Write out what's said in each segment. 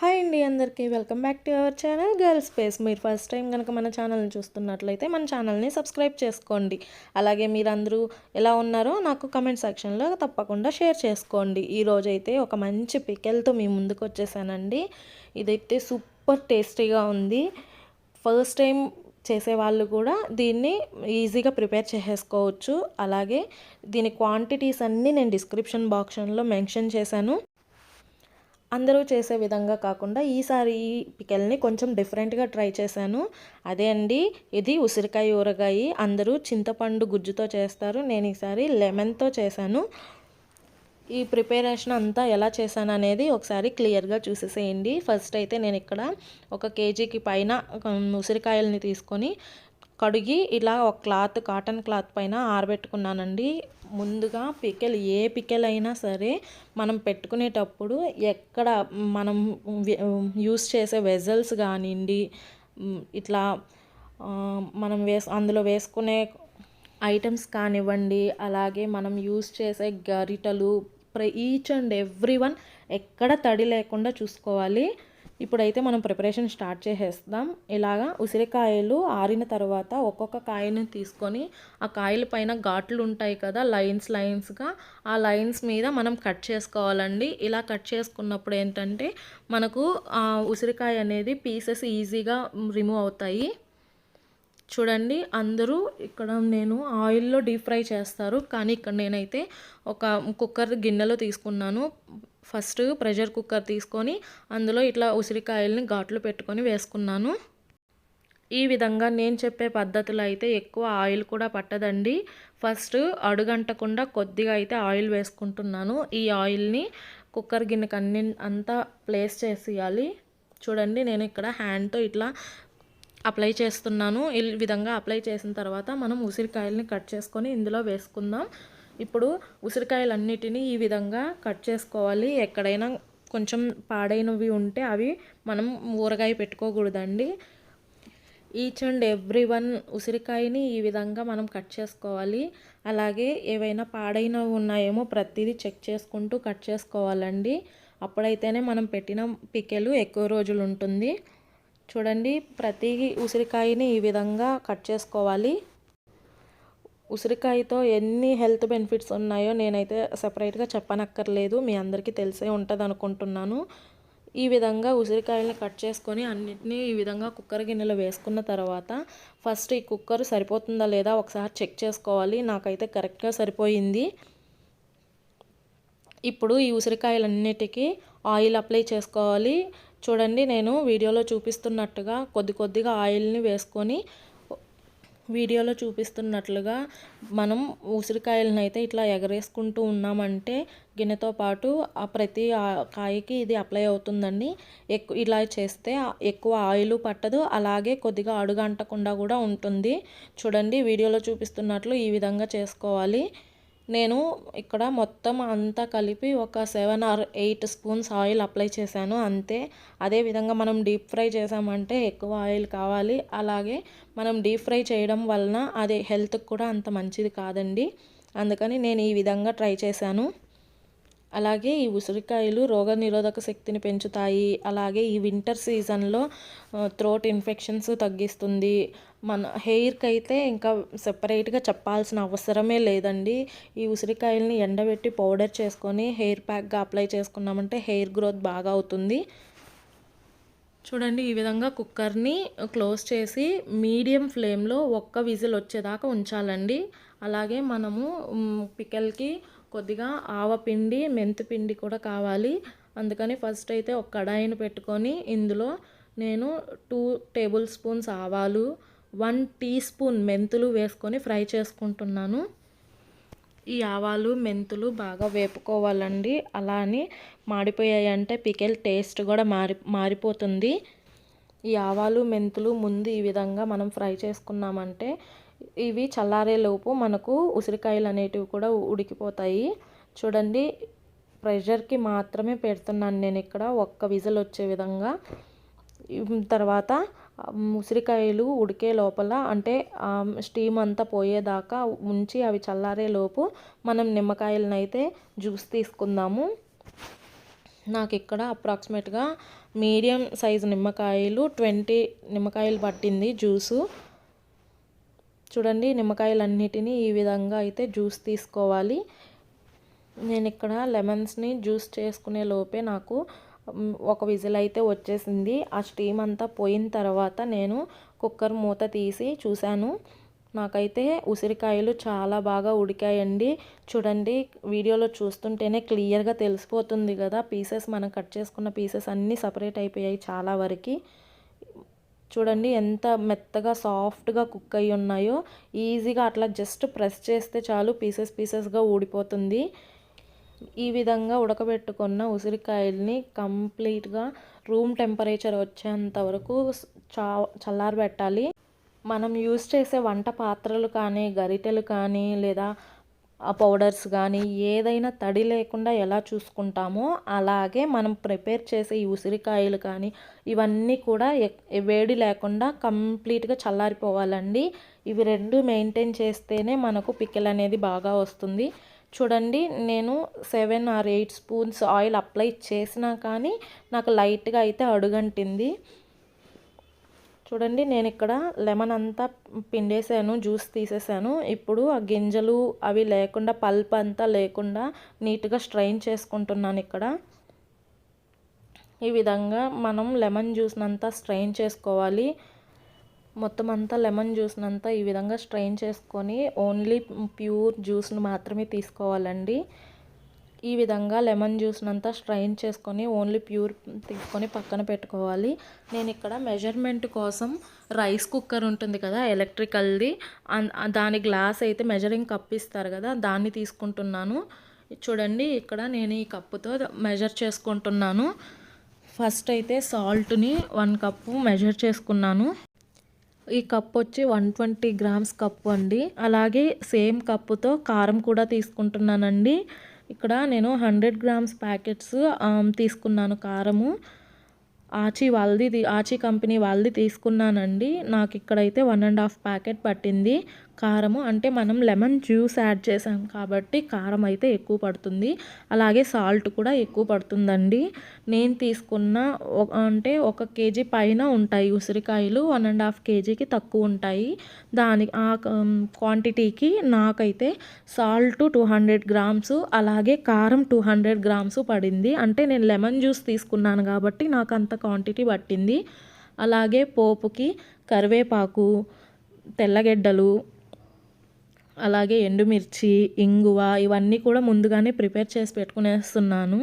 Hi అండి అందరికీ welcome back to our channel girl space. మీరు ఫస్ట్ టైం కనుక మన ఛానల్ని చూస్తున్నట్లయితే మన ఛానల్ని సబ్స్క్రైబ్ చేసుకోండి. అలాగే మీరందరూ ఎలా ఉన్నారో నాకు కమెంట్ సెక్షన్లో తప్పకుండా షేర్ చేసుకోండి. ఈరోజైతే ఒక మంచి పికెల్తో మీ ముందుకు వచ్చేసానండి. ఇదైతే సూపర్ టేస్టీగా ఉంది. ఫస్ట్ టైం చేసేవాళ్ళు కూడా దీన్ని ఈజీగా ప్రిపేర్ చేసేసుకోవచ్చు. అలాగే దీని క్వాంటిటీస్ అన్నీ నేను డిస్క్రిప్షన్ బాక్స్లో మెన్షన్ చేశాను. అందరూ చేసే విధంగా కాకుండా ఈసారి ఈ పికెల్ని కొంచెం డిఫరెంట్గా ట్రై చేశాను. అదే అండి, ఇది ఉసిరికాయ ఊరగాయ. అందరూ చింతపండు గుజ్జుతో చేస్తారు, నేను ఈసారి లెమన్తో చేశాను. ఈ ప్రిపరేషన్ అంతా ఎలా చేశాను అనేది ఒకసారి క్లియర్గా చూసేసేయండి. ఫస్ట్ అయితే నేను ఇక్కడ 1 కేజీకి పైన ఉసిరికాయలని తీసుకొని కడిగి ఇలా ఒక కాటన్ క్లాత్ పైన ఆరబెట్టుకున్నానండి. ముందుగా ఏ పికెల్ అయినా సరే మనం పెట్టుకునేటప్పుడు ఎక్కడ మనం యూస్ చేసే వెజల్స్ కానివ్వండి, ఇట్లా మనం అందులో వేసుకునే ఐటమ్స్ కానివ్వండి, అలాగే మనం యూస్ చేసే గరిటలు, ఈచ్ అండ్ ఎవ్రీ వన్ ఎక్కడ తడి లేకుండా చూసుకోవాలి. ఇప్పుడైతే మనం ప్రిపరేషన్ స్టార్ట్ చేసేస్తాం. ఇలాగా ఉసిరికాయలు ఆరిన తర్వాత ఒక్కొక్క కాయని తీసుకొని ఆ కాయల పైన ఘాట్లు ఉంటాయి కదా, లైన్స్గా ఆ లైన్స్ మీద మనం కట్ చేసుకోవాలండి. ఇలా కట్ చేసుకున్నప్పుడు ఏంటంటే మనకు ఆ ఉసిరికాయ అనేది పీసెస్ ఈజీగా రిమూవ్ అవుతాయి. చూడండి, అందరూ ఇక్కడ నేను ఆయిల్లో డీప్ ఫ్రై చేస్తారు, కానీ ఇక్కడ నేనైతే ఒక కుక్కర్ గిన్నెలో తీసుకున్నాను. ఫస్ట్ ప్రెషర్ కుక్కర్ తీసుకొని అందులో ఇట్లా ఉసిరికాయలని ఘాట్లు పెట్టుకొని వేసుకున్నాను. ఈ విధంగా నేను చెప్పే పద్ధతిలో అయితే ఎక్కువ ఆయిల్ కూడా పట్టదండి. ఫస్ట్ అడుగంటకుండా కొద్దిగా అయితే ఆయిల్ వేసుకుంటున్నాను. ఈ ఆయిల్ని కుక్కర్ గిన్నెకి అంతా ప్లేస్ చేసేయాలి. చూడండి, నేను ఇక్కడ హ్యాండ్తో ఇట్లా అప్లై చేస్తున్నాను. ఈ విధంగా అప్లై చేసిన తర్వాత మనం ఉసిరికాయలని కట్ చేసుకొని ఇందులో వేసుకుందాం. ఇప్పుడు ఉసిరికాయలన్నిటినీ ఈ విధంగా కట్ చేసుకోవాలి. ఎక్కడైనా కొంచెం పాడైనవి ఉంటే అవి మనం ఊరగాయ పెట్టుకోకూడదండి. ఈచ్ అండ్ ఎవ్రీ వన్ ఉసిరికాయని ఈ విధంగా మనం కట్ చేసుకోవాలి. అలాగే ఏవైనా పాడైనవి ఉన్నాయేమో ప్రతిదీ చెక్ చేసుకుంటూ కట్ చేసుకోవాలండి. అప్పుడైతేనే మనం పెట్టిన పికెలు ఎక్కువ రోజులు ఉంటుంది. చూడండి, ప్రతి ఉసిరికాయని ఈ విధంగా కట్ చేసుకోవాలి. ఉసిరికాయతో ఎన్ని హెల్త్ బెనిఫిట్స్ ఉన్నాయో నేనైతే సపరేట్గా చెప్పనక్కర్లేదు, మీ అందరికీ తెలిసే ఉంటుంది అనుకుంటున్నాను. ఈ విధంగా ఉసిరికాయలని కట్ చేసుకొని అన్నిటినీ ఈ విధంగా కుక్కర్ గిన్నెలో వేసుకున్న తర్వాత ఫస్ట్ ఈ కుక్కర్ సరిపోతుందా లేదా ఒకసారి చెక్ చేసుకోవాలి. నాకైతే కరెక్ట్గా సరిపోయింది. ఇప్పుడు ఈ ఉసిరికాయలన్నిటికీ ఆయిల్ అప్లై చేసుకోవాలి. చూడండి, నేను వీడియోలో చూపిస్తున్నట్టుగా కొద్దిగా ఆయిల్ని వేసుకొని వీడియోలో చూపిస్తున్నట్లుగా మనం ఉసిరికాయలను అయితే ఇట్లా ఎగరేసుకుంటూ ఉన్నామంటే గిన్నెతో పాటు ఆ ప్రతి కాయకి ఇది అప్లై అవుతుందండి. ఇలా చేస్తే ఎక్కువ ఆయిల్ పట్టదు, అలాగే కొద్దిగా అడుగంటకుండా కూడా ఉంటుంది. చూడండి, వీడియోలో చూపిస్తున్నట్లు ఈ విధంగా చేసుకోవాలి. నేను ఇక్కడ మొత్తం అంతా కలిపి ఒక 7 or 8 స్పూన్స్ ఆయిల్ అప్లై చేశాను అంతే. అదేవిధంగా మనం డీప్ ఫ్రై చేసామంటే ఎక్కువ ఆయిల్ కావాలి. అలాగే మనం డీప్ ఫ్రై చేయడం వలన అది హెల్త్కి కూడా అంత మంచిది కాదండి. అందుకని నేను ఈ విధంగా ట్రై చేశాను. అలాగే ఈ ఉసిరికాయలు రోగనిరోధక శక్తిని పెంచుతాయి. అలాగే ఈ వింటర్ సీజన్లో థ్రోట్ ఇన్ఫెక్షన్స్ తగ్గిస్తుంది. మన హెయిర్కి అయితే ఇంకా సెపరేట్గా చెప్పాల్సిన అవసరమే లేదండి. ఈ ఉసిరికాయలని ఎండబెట్టి పౌడర్ చేసుకొని హెయిర్ ప్యాక్గా అప్లై చేసుకున్నామంటే హెయిర్ గ్రోత్ బాగా అవుతుంది. చూడండి, ఈ విధంగా కుక్కర్ని క్లోజ్ చేసి మీడియం ఫ్లేమ్లో 1 విజిల్ వచ్చేదాకా ఉంచాలండి. అలాగే మనము పికెల్కి కొద్దిగా ఆవపిండి, మెంతిపిండి కూడా కావాలి. అందుకని ఫస్ట్ అయితే ఒక కడాయిని పెట్టుకొని ఇందులో నేను 2 టేబుల్ స్పూన్స్ ఆవాలు, 1 టీ స్పూన్ మెంతులు వేసుకొని ఫ్రై చేసుకుంటున్నాను. ఈ ఆవాలు మెంతులు బాగా వేపుకోవాలండి. అలా అని మాడిపోయాయంటే పికెల్ టేస్ట్ కూడా మారిపోతుంది. ఈ ఆవాలు మెంతులు ముందు ఈ విధంగా మనం ఫ్రై చేసుకున్నామంటే ఇవి చల్లారేలోపు మనకు ఉసిరికాయలు అనేటివి కూడా ఉడికిపోతాయి. చూడండి, ప్రెషర్కి మాత్రమే పెడుతున్నాను నేను ఇక్కడ 1 విజిల్ వచ్చే విధంగా. తర్వాత ఉసిరికాయలు ఉడికే లోపల అంటే స్టీమ్ అంతా పోయేదాకా ఉంచి అవి చల్లారేలోపు మనం నిమ్మకాయలను అయితే జ్యూస్ తీసుకుందాము. నాకు ఇక్కడ అప్రాక్సిమేట్గా మీడియం సైజు నిమ్మకాయలు 20 నిమ్మకాయలు పట్టింది జ్యూసు. చూడండి, నిమ్మకాయలన్నిటినీ ఈ విధంగా అయితే జ్యూస్ తీసుకోవాలి. నేను ఇక్కడ లెమన్స్ని జ్యూస్ చేసుకునే లోపే నాకు ఒక విజిల్ అయితే వచ్చేసింది. ఆ స్టీమ్ అంతా పోయిన తర్వాత నేను కుక్కర్ మూత తీసి చూశాను. నాకైతే ఉసిరికాయలు చాలా బాగా ఉడికాయండి. చూడండి, వీడియోలో చూస్తుంటేనే క్లియర్గా తెలిసిపోతుంది కదా. పీసెస్ మనం కట్ చేసుకున్న పీసెస్ అన్నీ సపరేట్ అయిపోయాయి చాలా వరకు. చూడండి ఎంత మెత్తగా సాఫ్ట్గా కుక్ అయ్యి ఉన్నాయో. ఈజీగా అట్లా జస్ట్ ప్రెస్ చేస్తే చాలు పీసెస్గా ఊడిపోతుంది. ఈ విధంగా ఉడకబెట్టుకున్న ఉసిరికాయల్ని కంప్లీట్గా రూమ్ టెంపరేచర్ వచ్చేంత వరకు చల్లారబెట్టాలి. మనం యూస్ చేసే వంట పాత్రలు కానీ, గరిటెలు కానీ, లేదా పౌడర్స్ కానీ ఏదైనా తడి లేకుండా ఎలా చూసుకుంటామో అలాగే మనం ప్రిపేర్ చేసే ఈ ఉసిరికాయలు కానీ ఇవన్నీ కూడా వేడి లేకుండా కంప్లీట్గా చల్లారిపోవాలండి. ఇవి రెండు మెయింటైన్ చేస్తేనే మనకు పికిల్ అనేది బాగా వస్తుంది. చూడండి, నేను 7 or 8 స్పూన్స్ ఆయిల్ అప్లై చేసినా కానీ నాకు లైట్గా అయితే అడుగంటింది. చూడండి, నేను ఇక్కడ లెమన్ అంతా పిండేసాను, జ్యూస్ తీసేసాను. ఇప్పుడు ఆ గింజలు అవి లేకుండా, పల్ప్ అంతా లేకుండా నీట్గా స్ట్రైన్ చేసుకుంటున్నాను. ఇక్కడ ఈ విధంగా మనం లెమన్ జ్యూస్నంతా స్ట్రైన్ చేసుకోవాలి. మొత్తం అంతా లెమన్ జ్యూస్నంతా ఈ విధంగా స్ట్రెయిన్ చేసుకొని ఓన్లీ ప్యూర్ జ్యూస్ను మాత్రమే తీసుకోవాలండి. ఈ విధంగా లెమన్ జ్యూస్నంతా స్ట్రెయిన్ చేసుకొని ఓన్లీ ప్యూర్ తీసుకొని పక్కన పెట్టుకోవాలి. నేను ఇక్కడ మెజర్మెంట్ కోసం రైస్ కుక్కర్ ఉంటుంది కదా ఎలక్ట్రికల్ది, దాని గ్లాస్ అయితే మెజరింగ్ కప్ ఇస్తారు కదా, దాన్ని తీసుకుంటున్నాను. చూడండి, ఇక్కడ నేను ఈ కప్పుతో మెజర్ చేసుకుంటున్నాను. ఫస్ట్ అయితే సాల్ట్ని 1 కప్పు మెజర్ చేసుకున్నాను. ఈ కప్ వచ్చి 120 గ్రామ్స్ కప్పు అండి. అలాగే సేమ్ కప్పుతో కారం కూడా తీసుకుంటున్నానండి. ఇక్కడ నేను 100 గ్రామ్స్ ప్యాకెట్స్ తీసుకున్నాను కారము. ఆచి కంపెనీ వాళ్ళది తీసుకున్నానండి. నాకు ఇక్కడైతే 1.5 ప్యాకెట్ పట్టింది కారము. అంటే మనం లెమన్ జ్యూస్ యాడ్ చేసాం కాబట్టి కారం అయితే ఎక్కువ పడుతుంది. అలాగే సాల్ట్ కూడా ఎక్కువ పడుతుందండి. నేను తీసుకున్న అంటే 1 కేజీ పైన ఉంటాయి ఉసిరికాయలు, 1.5 కేజీకి తక్కువ ఉంటాయి. ఆ క్వాంటిటీకి నాకైతే సాల్ట్ 200 గ్రామ్స్ అలాగే కారం 200 గ్రామ్స్ పడింది. అంటే నేను లెమన్ జ్యూస్ తీసుకున్నాను కాబట్టి నాకు అంత క్వాంటిటీ పట్టింది. అలాగే పోపుకి కరివేపాకు, తెల్లగడ్డలు, అలాగే ఎండుమిర్చి, ఇంగువ ఇవన్నీ కూడా ముందుగానే ప్రిపేర్ చేసి పెట్టుకునేస్తున్నాను.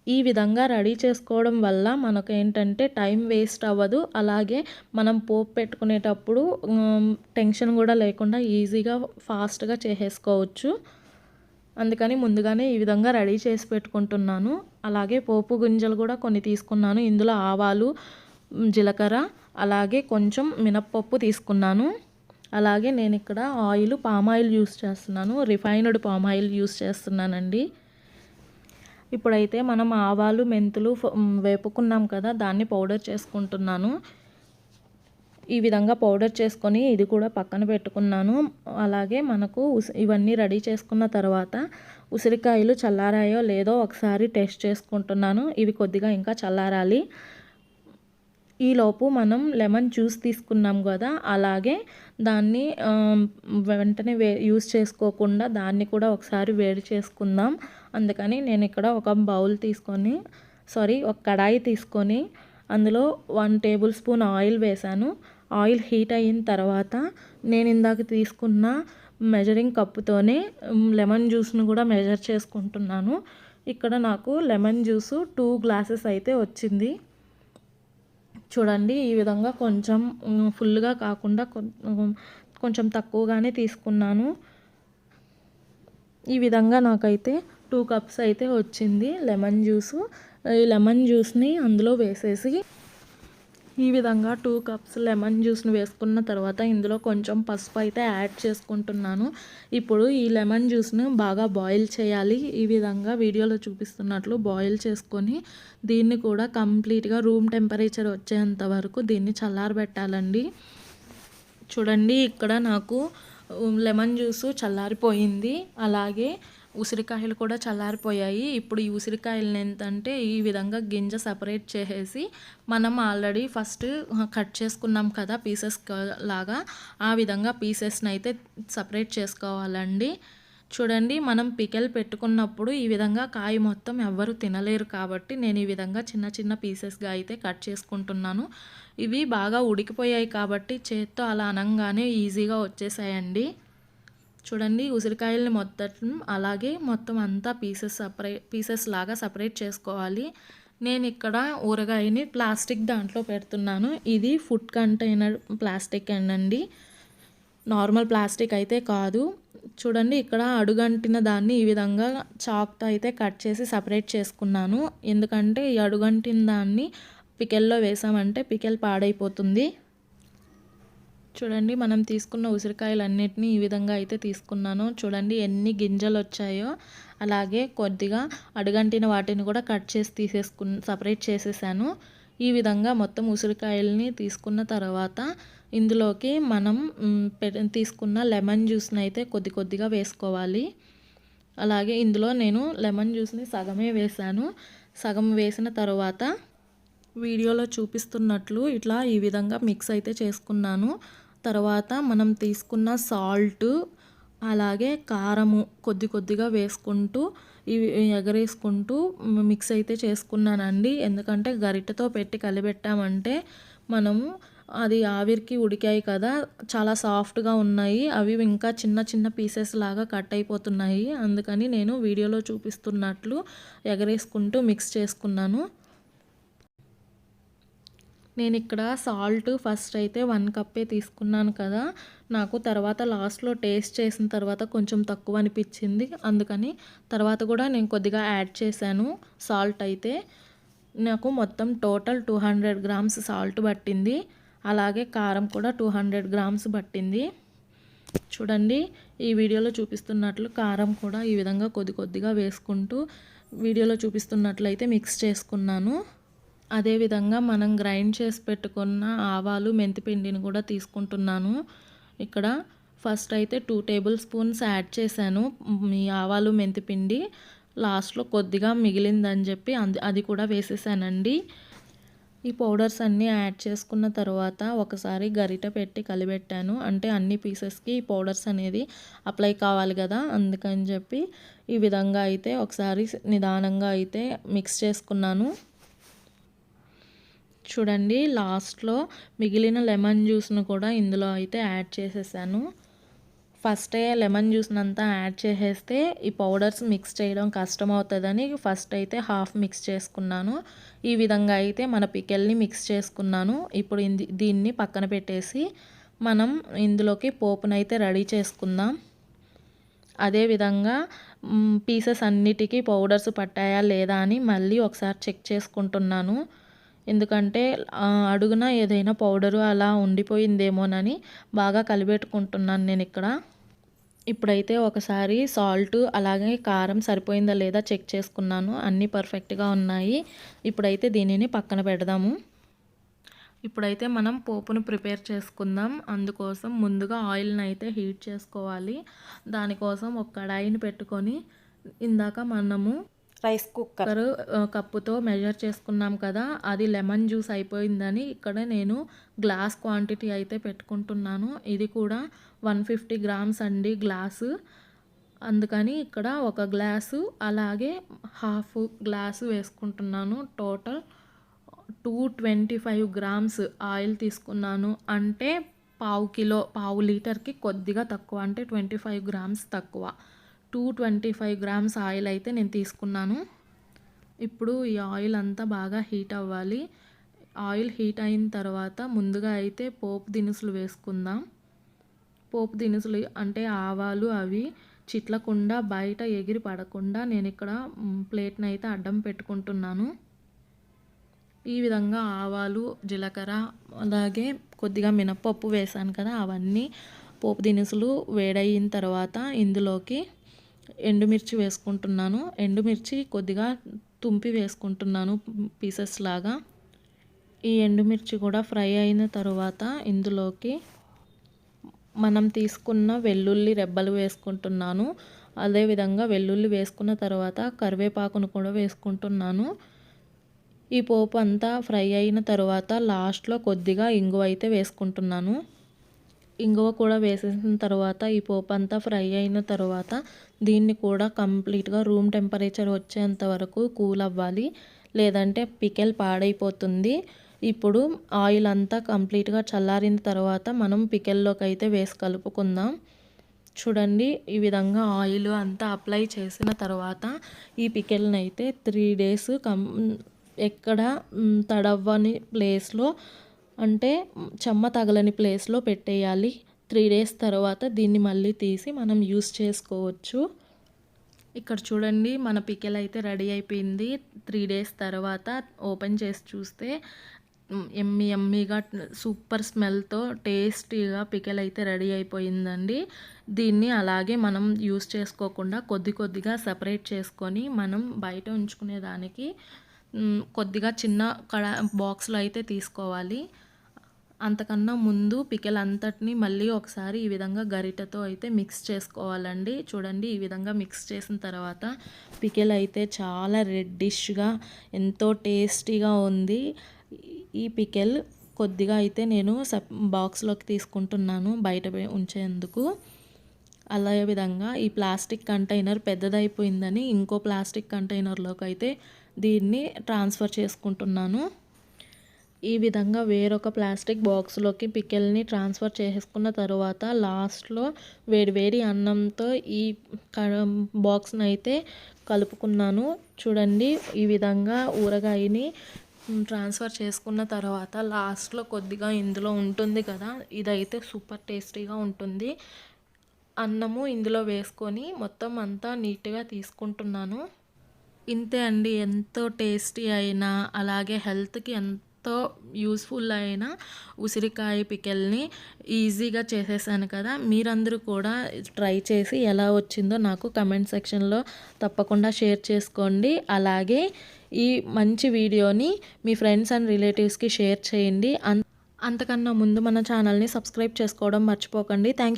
ఈ విధంగా రెడీ చేసుకోవడం వల్ల మనకు ఏంటంటే టైం వేస్ట్ అవ్వదు. అలాగే మనం పోపు పెట్టుకునేటప్పుడు టెన్షన్ కూడా లేకుండా ఈజీగా ఫాస్ట్గా చేసేసుకోవచ్చు. అందుకని ముందుగానే ఈ విధంగా రెడీ చేసి పెట్టుకుంటున్నాను. అలాగే పోపు గింజలు కూడా కొన్ని తీసుకున్నాను. ఇందులో ఆవాలు, జీలకర్ర, అలాగే కొంచెం మినప్పప్పు తీసుకున్నాను. అలాగే నేను ఇక్కడ పామ్ ఆయిల్ యూస్ చేస్తున్నాను. రిఫైన్డ్ పామ్ ఆయిల్ యూస్ చేస్తున్నానండి. ఇప్పుడైతే మనం ఆవాలు, మెంతులు వేపుకున్నాం కదా, దాన్ని పౌడర్ చేసుకుంటున్నాను. ఈ విధంగా పౌడర్ చేసుకొని ఇది కూడా పక్కన పెట్టుకున్నాను. అలాగే మనకు ఇవన్నీ రెడీ చేసుకున్న తర్వాత ఉసిరికాయలు చల్లారాయో లేదో ఒకసారి టెస్ట్ చేసుకుంటున్నాను. ఇవి కొద్దిగా ఇంకా చల్లారాలి. ఈలోపు మనం లెమన్ జ్యూస్ తీసుకున్నాం కదా, అలాగే దాన్ని వెంటనే యూస్ చేసుకోకుండా దాన్ని కూడా ఒకసారి వేడి చేసుకుందాం. అందుకని నేను ఇక్కడ ఒక కడాయి తీసుకొని అందులో 1 టేబుల్ స్పూన్ ఆయిల్ వేశాను. ఆయిల్ హీట్ అయిన తర్వాత నేను ఇందాక తీసుకున్న మెజరింగ్ కప్పుతోనే లెమన్ జ్యూస్ను కూడా మెజర్ చేసుకుంటున్నాను. ఇక్కడ నాకు లెమన్ జ్యూసు 2 గ్లాసెస్ అయితే వచ్చింది. చూడండి, ఈ విధంగా కొంచెం ఫుల్గా కాకుండా కొంచెం తక్కువగానే తీసుకున్నాను. ఈ విధంగా నాకైతే 2 కప్స్ అయితే వచ్చింది లెమన్ జ్యూసు. ఈ లెమన్ జ్యూస్ని అందులో వేసేసి ఈ విధంగా 2 కప్స్ లెమన్ జ్యూస్ని వేసుకున్న తర్వాత ఇందులో కొంచెం పసుపు అయితే యాడ్ చేసుకుంటున్నాను. ఇప్పుడు ఈ లెమన్ జ్యూస్ను బాగా బాయిల్ చేయాలి. ఈ విధంగా వీడియోలో చూపిస్తున్నట్లు బాయిల్ చేసుకొని దీన్ని కూడా కంప్లీట్గా రూమ్ టెంపరేచర్ వచ్చేంత వరకు దీన్ని చల్లారబెట్టాలండి. చూడండి, ఇక్కడ నాకు లెమన్ జ్యూసు చల్లారిపోయింది. అలాగే ఉసిరికాయలు కూడా చల్లారిపోయాయి. ఇప్పుడు ఈ ఉసిరికాయలని ఏంటంటే ఈ విధంగా గింజ సపరేట్ చేసేసి మనం ఆల్రెడీ ఫస్ట్ కట్ చేసుకున్నాం కదా పీసెస్ లాగా, ఆ విధంగా పీసెస్ని అయితే సపరేట్ చేసుకోవాలండి. చూడండి, మనం పికెల్ పెట్టుకున్నప్పుడు ఈ విధంగా కాయ మొత్తం ఎవ్వరు తినలేరు కాబట్టి నేను ఈ విధంగా చిన్న చిన్న పీసెస్గా అయితే కట్ చేసుకుంటున్నాను. ఇవి బాగా ఉడికిపోయాయి కాబట్టి చేత్తో అలా అనంగానే ఈజీగా వచ్చేసాయండి. చూడండి, ఉసిరికాయలని మొత్తం అలాగే మొత్తం అంతా పీసెస్ లాగా సపరేట్ చేసుకోవాలి. నేను ఇక్కడ ఊరగాయని ప్లాస్టిక్ దాంట్లో పెడుతున్నాను. ఇది ఫుడ్ కంటైనర్ ప్లాస్టిక్ అండి, నార్మల్ ప్లాస్టిక్ అయితే కాదు. చూడండి, ఇక్కడ అడుగంటిన దాన్ని ఈ విధంగా చాక్తో అయితే కట్ చేసి సపరేట్ చేసుకున్నాను. ఎందుకంటే ఈ అడుగంటిన దాన్ని పికెల్లో వేసామంటే పికెల్ పాడైపోతుంది. చూడండి, మనం తీసుకున్న ఉసిరికాయలన్నిటినీ ఈ విధంగా అయితే తీసుకున్నాను. చూడండి ఎన్ని గింజలు వచ్చాయో. అలాగే కొద్దిగా అడుగంటిన వాటిని కూడా కట్ చేసి సపరేట్ చేసేసాను. ఈ విధంగా మొత్తం ఉసిరికాయలని తీసుకున్న తర్వాత ఇందులోకి మనం తీసుకున్న లెమన్ జ్యూస్ని అయితే కొద్ది కొద్దిగా వేసుకోవాలి. అలాగే ఇందులో నేను లెమన్ జ్యూస్ని సగమే వేసాను. సగం వేసిన తర్వాత వీడియోలో చూపిస్తున్నట్లు ఇట్లా ఈ విధంగా మిక్స్ అయితే చేసుకున్నాను. తర్వాత మనం తీసుకున్న సాల్ట్ అలాగే కారము కొద్ది కొద్దిగా వేసుకుంటూ ఇవి ఎగరేసుకుంటూ మిక్స్ అయితే చేసుకున్నానండి. ఎందుకంటే గరిటెతో పెట్టి కలిపెట్టామంటే మనము అది ఆవిరికి ఉడికాయి కదా, చాలా సాఫ్ట్గా ఉన్నాయి. అవి ఇంకా చిన్న చిన్న పీసెస్ లాగా కట్ అయిపోతున్నాయి. అందుకని నేను వీడియోలో చూపిస్తున్నట్లు ఎగరేసుకుంటూ మిక్స్ చేసుకున్నాను. నేను ఇక్కడ సాల్ట్ ఫస్ట్ అయితే 1 కప్పే తీసుకున్నాను కదా, నాకు తర్వాత లాస్ట్లో టేస్ట్ చేసిన తర్వాత కొంచెం తక్కువ అనిపించింది. అందుకని తర్వాత కూడా నేను కొద్దిగా యాడ్ చేశాను సాల్ట్ అయితే. నాకు మొత్తం టోటల్ 200 గ్రామ్స్ సాల్ట్ పట్టింది. అలాగే కారం కూడా 200 గ్రామ్స్ పట్టింది. చూడండి, ఈ వీడియోలో చూపిస్తున్నట్లు కారం కూడా ఈ విధంగా కొద్ది కొద్దిగా వేసుకుంటూ వీడియోలో చూపిస్తున్నట్లయితే మిక్స్ చేసుకున్నాను. అదేవిధంగా మనం గ్రైండ్ చేసి పెట్టుకున్న ఆవాలు మెంతిపిండిని కూడా తీసుకుంటున్నాను. ఇక్కడ ఫస్ట్ అయితే 2 టేబుల్ స్పూన్స్ యాడ్ చేశాను ఈ ఆవాలు మెంతిపిండి. లాస్ట్లో కొద్దిగా మిగిలిందని చెప్పి అది కూడా వేసేసానండి. ఈ పౌడర్స్ అన్నీ యాడ్ చేసుకున్న తర్వాత ఒకసారి గరిట పెట్టి కలిపెట్టాను. అంటే అన్ని పీసెస్కి ఈ పౌడర్స్ అనేది అప్లై కావాలి కదా, అందుకని చెప్పి ఈ విధంగా అయితే ఒకసారి నిదానంగా అయితే మిక్స్ చేసుకున్నాను. చూడండి, లాస్ట్లో మిగిలిన లెమన్ జ్యూస్ను కూడా ఇందులో అయితే యాడ్ చేసేసాను. ఫస్టే లెమన్ జ్యూస్ని అంతా యాడ్ చేసేస్తే ఈ పౌడర్స్ మిక్స్ చేయడం కష్టం అవుతుందని ఫస్ట్ అయితే హాఫ్ మిక్స్ చేసుకున్నాను. ఈ విధంగా అయితే మన పికెల్ని మిక్స్ చేసుకున్నాను. ఇప్పుడు దీన్ని పక్కన పెట్టేసి మనం ఇందులోకి పోపునైతే రెడీ చేసుకుందాం. అదేవిధంగా పీసెస్ అన్నిటికీ పౌడర్స్ పట్టాయా లేదా అని మళ్ళీ ఒకసారి చెక్ చేసుకుంటున్నాను. ఎందుకంటే అడుగున ఏదైనా పౌడరు అలా ఉండిపోయిందేమోనని బాగా కలిపెట్టుకుంటున్నాను నేను ఇక్కడ. ఇప్పుడైతే ఒకసారి సాల్ట్ అలాగే కారం సరిపోయిందా లేదా చెక్ చేసుకున్నాను. అన్నీ పర్ఫెక్ట్గా ఉన్నాయి. ఇప్పుడైతే దీనిని పక్కన పెడదాము. ఇప్పుడైతే మనం పోపును ప్రిపేర్ చేసుకుందాం. అందుకోసం ముందుగా ఆయిల్ని అయితే హీట్ చేసుకోవాలి. దానికోసం ఒక కడాయిని పెట్టుకొని ఇందాక మనము రైస్ కుక్కర్ కప్పుతో మెజర్ చేసుకున్నాం కదా, అది లెమన్ జ్యూస్ అయిపోయిందని ఇక్కడ నేను గ్లాస్ క్వాంటిటీ అయితే పెట్టుకుంటున్నాను. ఇది కూడా 150 గ్రామ్స్ అండి గ్లాసు. అందుకని ఇక్కడ ఒక గ్లాసు అలాగే హాఫ్ గ్లాసు వేసుకుంటున్నాను. టోటల్ 225 గ్రామ్స్ ఆయిల్ తీసుకున్నాను. అంటే పావు లీటర్కి కొద్దిగా తక్కువ, అంటే 25 గ్రామ్స్ తక్కువ. 225 గ్రామ్స్ ఆయిల్ అయితే నేను తీసుకున్నాను. ఇప్పుడు ఈ ఆయిల్ అంతా బాగా హీట్ అవ్వాలి. ఆయిల్ హీట్ అయిన తర్వాత ముందుగా అయితే పోపు దినుసులు వేసుకుందాం. పోపు దినుసులు అంటే ఆవాలు అవి చిట్లకుండా బయట ఎగిరి పడకుండా నేను ఇక్కడ ప్లేట్ని అయితే అడ్డం పెట్టుకుంటున్నాను. ఈ విధంగా ఆవాలు, జీలకర్ర అలాగే కొద్దిగా మినపప్పు వేసాను కదా, అవన్నీ పోపు దినుసులు వేడయిన తర్వాత ఇందులోకి ఎండుమిర్చి వేసుకుంటున్నాను. ఎండుమిర్చి కొద్దిగా తుంపి వేసుకుంటున్నాను పీసెస్ లాగా. ఈ ఎండుమిర్చి కూడా ఫ్రై అయిన తర్వాత ఇందులోకి మనం తీసుకున్న వెల్లుల్లి రెబ్బలు వేసుకుంటున్నాను. అదేవిధంగా వెల్లుల్లి వేసుకున్న తర్వాత కరివేపాకును కూడా వేసుకుంటున్నాను. ఈ పోపు అంతా ఫ్రై అయిన తర్వాత లాస్ట్లో కొద్దిగా ఇంగువ అయితే వేసుకుంటున్నాను. ఇంగువ కూడా వేసేసిన తర్వాత ఈ పోపు అంతా ఫ్రై అయిన తర్వాత దీన్ని కూడా కంప్లీట్గా రూమ్ టెంపరేచర్ వచ్చేంత వరకు కూల్ అవ్వాలి, లేదంటే పికెల్ పాడైపోతుంది. ఇప్పుడు ఆయిల్ అంతా కంప్లీట్గా చల్లారిన తర్వాత మనం పికెల్లోకి అయితే వేసి కలుపుకుందాం. చూడండి, ఈ విధంగా ఆయిల్ అంతా అప్లై చేసిన తర్వాత ఈ పికెల్ని అయితే 3 days ఎక్కడ తడవ్వని ప్లేస్లో, అంటే చెమ్మ తగలని ప్లేస్లో పెట్టేయాలి. 3 days తర్వాత దీన్ని మళ్ళీ తీసి మనం యూస్ చేసుకోవచ్చు. ఇక్కడ చూడండి, మన పికెల్ అయితే రెడీ అయిపోయింది. 3 days తర్వాత ఓపెన్ చేసి చూస్తే యమ్మీగా సూపర్ స్మెల్తో టేస్టీగా పికెల్ అయితే రెడీ అయిపోయిందండి. దీన్ని అలాగే మనం యూస్ చేసుకోకుండా కొద్దిగా సపరేట్ చేసుకొని మనం బయట ఉంచుకునే దానికి కొద్దిగా చిన్న బాక్స్లో అయితే తీసుకోవాలి. అంతకన్నా ముందు పికెల్ అంతటిని మళ్ళీ ఒకసారి ఈ విధంగా గరిటెతో అయితే మిక్స్ చేసుకోవాలండి. చూడండి, ఈ విధంగా మిక్స్ చేసిన తర్వాత పికెల్ అయితే చాలా రెడ్డిష్గా ఎంతో టేస్టీగా ఉంది. ఈ పికెల్ కొద్దిగా అయితే నేను బాక్స్లోకి తీసుకుంటున్నాను బయట ఉంచేందుకు. అదే విధంగా ఈ ప్లాస్టిక్ కంటైనర్ పెద్దదైపోయిందని ఇంకో ప్లాస్టిక్ కంటైనర్లోకి అయితే దీన్ని ట్రాన్స్ఫర్ చేసుకుంటున్నాను. ఈ విధంగా వేరొక ప్లాస్టిక్ బాక్స్లోకి పికెల్ని ట్రాన్స్ఫర్ చేసుకున్న తర్వాత లాస్ట్లో వేడివేడి అన్నంతో ఈ బాక్స్ని అయితే కలుపుకున్నాను. చూడండి, ఈ విధంగా ఊరగాయని ట్రాన్స్ఫర్ చేసుకున్న తర్వాత లాస్ట్లో కొద్దిగా ఇందులో ఉంటుంది కదా, ఇదైతే సూపర్ టేస్టీగా ఉంటుంది. అన్నము ఇందులో వేసుకొని మొత్తం అంతా నీట్గా తీసుకుంటున్నాను. ఇంతే అండి, ఎంతో టేస్టీ అయినా అలాగే హెల్త్కి ఎంతో యూస్ఫుల్ అయిన ఉసిరికాయ పికెల్ని ఈజీగా చేసేసాను కదా. మీరందరూ కూడా ట్రై చేసి ఎలా వచ్చిందో నాకు కమెంట్ సెక్షన్లో తప్పకుండా షేర్ చేసుకోండి. అలాగే ఈ మంచి వీడియోని మీ ఫ్రెండ్స్ అండ్ రిలేటివ్స్కి షేర్ చేయండి. అంతకన్నా ముందు మన ఛానల్ని సబ్స్క్రైబ్ చేసుకోవడం మర్చిపోకండి. Thank you.